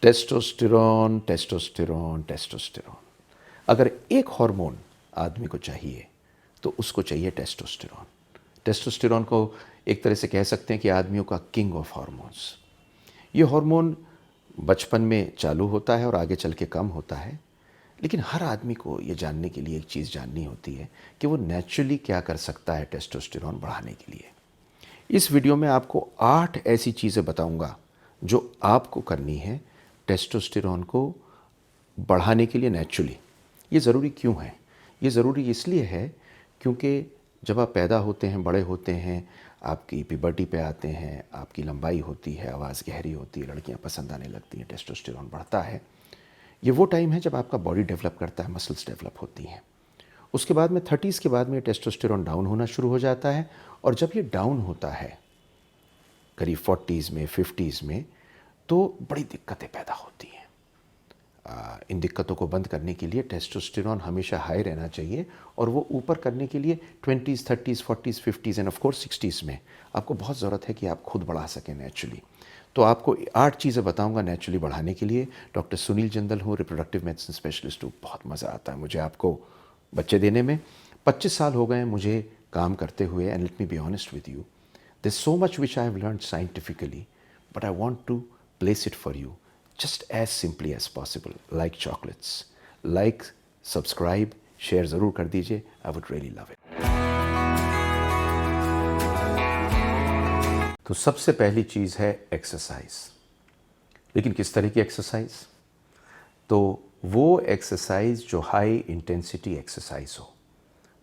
Testosterone testosterone testosterone. अगर एक hormone आदमी को चाहिए तो उसको चाहिए टेस्टोस्टेरॉन। टेस्टोस्टेरॉन को एक तरह से कह सकते हैं कि आदमियों का किंग ऑफ हार्मोन्स। ये हार्मोन बचपन में चालू होता है और आगे चल के कम होता है, लेकिन हर आदमी को ये जानने के लिए एक चीज़ जाननी होती है कि वो नेचुरली क्या कर सकता है टेस्टोस्टेरॉन बढ़ाने के लिए। इस वीडियो में आपको 8 ऐसी चीज़ें बताऊंगा जो आपको करनी है टेस्टोस्टेरॉन को बढ़ाने के लिए नेचुरली। ये ज़रूरी क्यों है? ये ज़रूरी इसलिए है क्योंकि जब आप पैदा होते हैं, बड़े होते हैं, आपकी प्यूबर्टी पे आते हैं, आपकी लंबाई होती है, आवाज़ गहरी होती है, लड़कियां पसंद आने लगती हैं, टेस्टोस्टेरॉन बढ़ता है। ये वो टाइम है जब आपका बॉडी डेवलप करता है, मसल्स डेवलप होती हैं। उसके बाद में 30s के बाद में टेस्टोस्टेरॉन डाउन होना शुरू हो जाता है, और जब ये डाउन होता है करीब 40s में, 50s में, तो बड़ी दिक्कतें पैदा होती हैं। इन दिक्कतों को बंद करने के लिए टेस्टोस्टेरॉन हमेशा हाई रहना चाहिए, और वो ऊपर करने के लिए 20s, 30s, 40s, 50s end of course 60s में आपको बहुत ज़रूरत है कि आप खुद बढ़ा सकें नेचुरली। तो आपको 8 चीज़ें बताऊंगा नेचुरली बढ़ाने के लिए। डॉक्टर सुनील जिंदल हूँ, रिप्रोडक्टिव मेडिसिन स्पेशलिस्ट हूँ। बहुत मज़ा आता है मुझे आपको बच्चे देने में। 25 साल हो गए मुझे काम करते हुए, and let me be honest with you, there's so much which I have learned scientifically, but I want to place it for you just as simply as possible, like chocolates. Like, subscribe, share ज़रूर कर दीजिए, I would really love it. तो सबसे पहली चीज़ है exercise. लेकिन किस तरह की एक्सरसाइज? तो वो एक्सरसाइज जो हाई इंटेंसिटी एक्सरसाइज हो,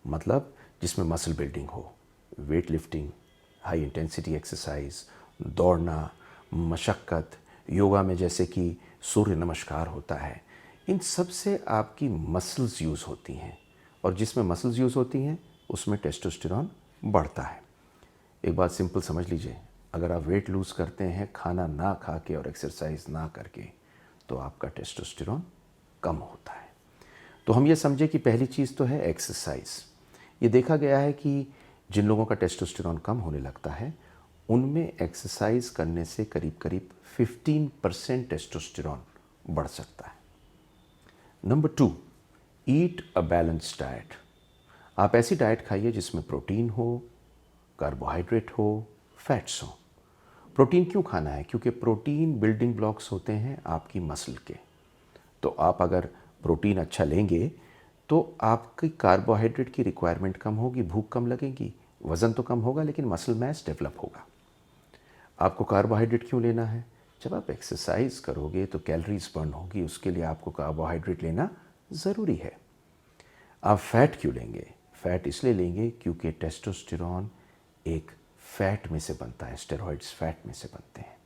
मतलब जिसमें मसल बिल्डिंग हो, weight lifting, high intensity exercise, दौड़ना, मशक्क़त, योगा में जैसे कि सूर्य नमस्कार होता है, इन सब से आपकी मसल्स यूज़ होती हैं, और जिसमें मसल्स यूज़ होती हैं उसमें टेस्टोस्टेरॉन बढ़ता है। एक बात सिंपल समझ लीजिए, अगर आप वेट लूज़ करते हैं खाना ना खा के और एक्सरसाइज ना करके, तो आपका टेस्टोस्टेरॉन कम होता है। तो हम ये समझे कि पहली चीज़ तो है एक्सरसाइज। ये देखा गया है कि जिन लोगों का टेस्टोस्टेरॉन कम होने लगता है, उनमें एक्सरसाइज करने से करीब करीब 15% टेस्टोस्टेरॉन बढ़ सकता है। Number 2, eat a balanced diet. आप ऐसी डाइट खाइए जिसमें प्रोटीन हो, कार्बोहाइड्रेट हो, फैट्स हो। प्रोटीन क्यों खाना है? क्योंकि प्रोटीन बिल्डिंग ब्लॉक्स होते हैं आपकी मसल के। तो आप अगर प्रोटीन अच्छा लेंगे तो आपकी कार्बोहाइड्रेट की रिक्वायरमेंट कम होगी, भूख कम लगेगी, वज़न तो कम होगा, लेकिन मसल मास डेवलप होगा। आपको कार्बोहाइड्रेट क्यों लेना है? जब आप एक्सरसाइज करोगे तो कैलोरीज बर्न होगी, उसके लिए आपको कार्बोहाइड्रेट लेना ज़रूरी है। आप फैट क्यों लेंगे? फैट इसलिए लेंगे क्योंकि टेस्टोस्टेरॉन एक फैट में से बनता है, स्टेरॉइड्स फैट में से बनते हैं।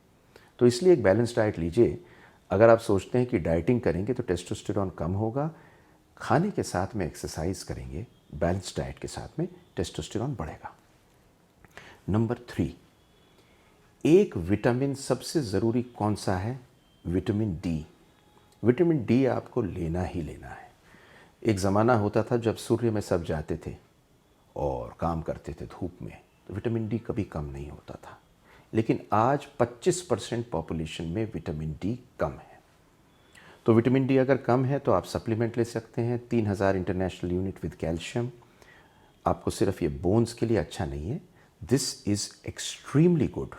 तो इसलिए एक बैलेंस डाइट लीजिए। अगर आप सोचते हैं कि डाइटिंग करेंगे तो टेस्टोस्टेरॉन कम होगा, खाने के साथ में एक्सरसाइज करेंगे, बैलेंस डाइट के साथ में टेस्टोस्टेरॉन बढ़ेगा। नंबर 3, एक विटामिन सबसे ज़रूरी कौन सा है? Vitamin D. विटामिन डी आपको लेना ही लेना है। एक ज़माना होता था जब सूर्य में सब जाते थे और काम करते थे धूप में, तो विटामिन डी कभी कम नहीं होता था। लेकिन आज 25% पॉपुलेशन में विटामिन डी कम है। तो विटामिन डी अगर कम है तो आप सप्लीमेंट ले सकते हैं, 3000 इंटरनेशनल यूनिट विद कैल्शियम। आपको सिर्फ ये बोन्स के लिए अच्छा नहीं है, this is extremely good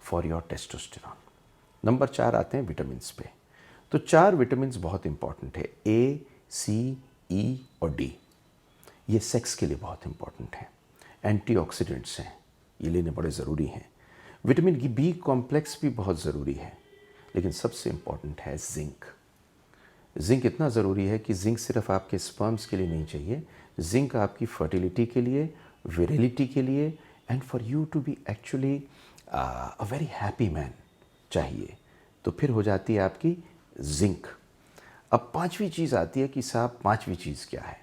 for your testosterone. Number 4 आते हैं विटामिन्स पे। तो 4 विटामिन्स बहुत इंपॉर्टेंट है, ए, सी, ई और डी। ये सेक्स के लिए बहुत इंपॉर्टेंट है। एंटीऑक्सीडेंट्स हैं, ये लेने बड़े ज़रूरी हैं। विटामिन बी कॉम्प्लेक्स भी बहुत ज़रूरी है, लेकिन सबसे इंपॉर्टेंट है जिंक। जिंक इतना ज़रूरी है कि जिंक सिर्फ आपके स्पर्म्स के लिए नहीं चाहिए, जिंक आपकी फर्टिलिटी के लिए, विरिलिटी के लिए, and for you to be actually a very happy man चाहिए। तो फिर हो जाती है आपकी जिंक। अब 5वीं चीज़ आती है कि साहब 5वीं चीज़ क्या है?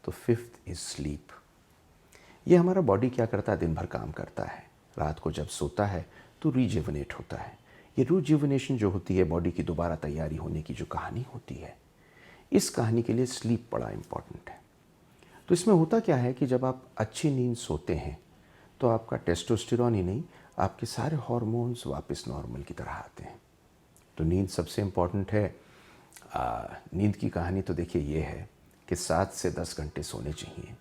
तो 5th इज़ स्लीप। ये हमारा बॉडी क्या करता है? दिन भर काम करता है, रात को जब सोता है तो रिजुविनेट होता है। ये रिजुविनेशन जो होती है, बॉडी की दोबारा तैयारी होने की जो कहानी होती है, इस कहानी के लिए स्लीप बड़ा इम्पॉर्टेंट है। तो इसमें होता क्या है कि जब आप अच्छी नींद सोते हैं तो आपका टेस्टोस्टेरॉन ही नहीं, आपके सारे हार्मोन्स वापस नॉर्मल की तरह आते हैं। तो नींद सबसे इम्पॉर्टेंट है। नींद की कहानी तो देखिए ये है कि 7 से 10 घंटे सोने चाहिए।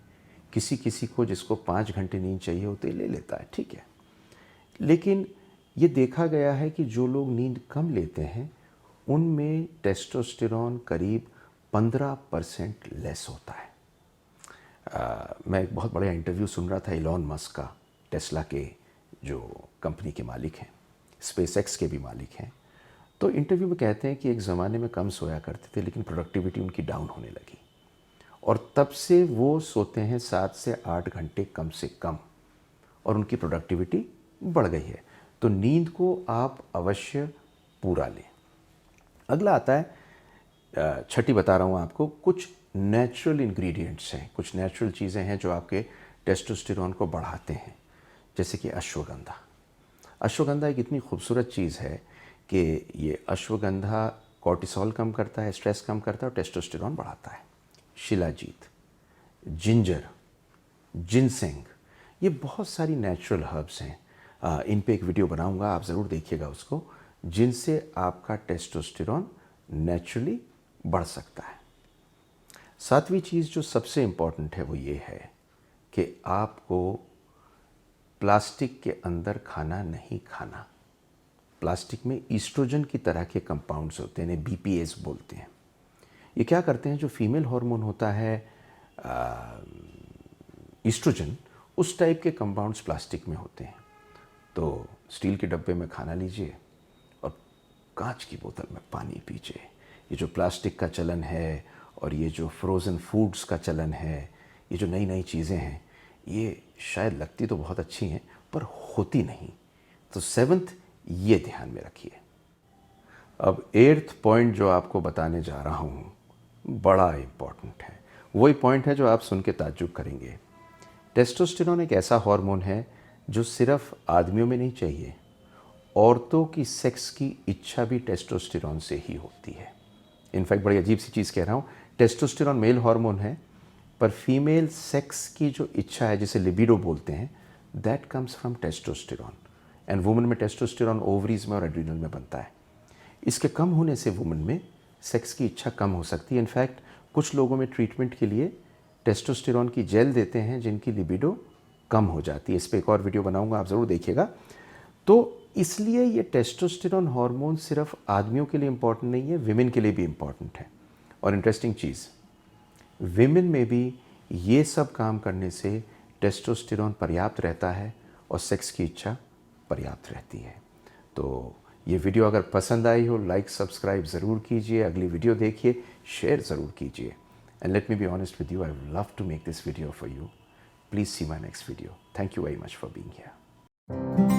किसी किसी को जिसको 5 घंटे नींद चाहिए होती है ले लेता है, ठीक है। लेकिन ये देखा गया है कि जो लोग नींद कम लेते हैं उनमें टेस्टोस्टेरॉन करीब 15% लेस होता है। मैं एक बहुत बड़ा इंटरव्यू सुन रहा था इलॉन मस्क का, टेस्ला के जो कंपनी के मालिक हैं, स्पेसएक्स के भी मालिक हैं। तो इंटरव्यू में कहते हैं कि एक ज़माने में कम सोया करते थे लेकिन प्रोडक्टिविटी उनकी डाउन होने लगी और तब से वो सोते हैं 7 से 8 घंटे कम से कम और उनकी प्रोडक्टिविटी बढ़ गई है। तो नींद को आप अवश्य पूरा लें। अगला आता है, छठी बता रहा हूँ आपको, कुछ नेचुरल इंग्रेडिएंट्स हैं, कुछ नेचुरल चीज़ें हैं जो आपके टेस्टोस्टेरॉन को बढ़ाते हैं, जैसे कि अश्वगंधा। अश्वगंधा एक इतनी खूबसूरत चीज़ है कि ये अश्वगंधा कॉर्टिसोल कम करता है, स्ट्रेस कम करता है और टेस्टोस्टेरॉन बढ़ाता है। शिलाजीत, जिंजर, जिनसेंग, ये बहुत सारी नेचुरल हर्ब्स हैं। इन पे एक वीडियो बनाऊंगा, आप ज़रूर देखिएगा उसको, जिनसे आपका टेस्टोस्टेरॉन नेचुरली बढ़ सकता है। सातवीं चीज़ जो सबसे इम्पॉर्टेंट है वो ये है कि आपको प्लास्टिक के अंदर खाना नहीं खाना। प्लास्टिक में ईस्ट्रोजन की तरह के कंपाउंड्स होते हैं, BPAs बोलते हैं। ये क्या करते हैं, जो फीमेल हार्मोन होता है ईस्ट्रोजन, उस टाइप के कंपाउंड्स प्लास्टिक में होते हैं। तो स्टील के डब्बे में खाना लीजिए और कांच की बोतल में पानी पीजिए। ये जो प्लास्टिक का चलन है और ये जो फ्रोज़न फूड्स का चलन है, ये जो नई नई चीज़ें हैं, ये शायद लगती तो बहुत अच्छी हैं पर होती नहीं। तो 7th ये ध्यान में रखिए। अब 8th पॉइंट जो आपको बताने जा रहा हूँ बड़ा इम्पॉर्टेंट है। वही पॉइंट है जो आप सुन के ताज्जुब करेंगे। टेस्टोस्टेरॉन एक ऐसा हार्मोन है जो सिर्फ आदमियों में नहीं चाहिए, औरतों की सेक्स की इच्छा भी टेस्टोस्टेरॉन से ही होती है। इनफैक्ट बड़ी अजीब सी चीज़ कह रहा हूँ, टेस्टोस्टेरॉन मेल हार्मोन है पर फीमेल सेक्स की जो इच्छा है, जिसे लिबिडो बोलते हैं, that comes from testosterone. And women में टेस्टोस्टेरॉन ओवरीज में और एड्रिनल में बनता है। इसके कम होने से वुमेन में सेक्स की इच्छा कम हो सकती है। इनफैक्ट कुछ लोगों में ट्रीटमेंट के लिए टेस्टोस्टेरॉन की जेल देते हैं जिनकी लिबिडो कम हो जाती है। इस पर एक और वीडियो बनाऊंगा, आप ज़रूर देखिएगा। तो इसलिए ये टेस्टोस्टेरॉन हार्मोन सिर्फ आदमियों के लिए इम्पॉर्टेंट नहीं है, विमेन के लिए भी इम्पॉर्टेंट है। और इंटरेस्टिंग चीज़, विमेन में भी ये सब काम करने से टेस्टोस्टेरॉन पर्याप्त रहता है और सेक्स की इच्छा पर्याप्त रहती है। तो ये वीडियो अगर पसंद आई हो, लाइक सब्सक्राइब ज़रूर कीजिए, अगली वीडियो देखिए, शेयर ज़रूर कीजिए। And let me be honest with you, I would love to make this video for you. Please see my next video. Thank you very much for being here.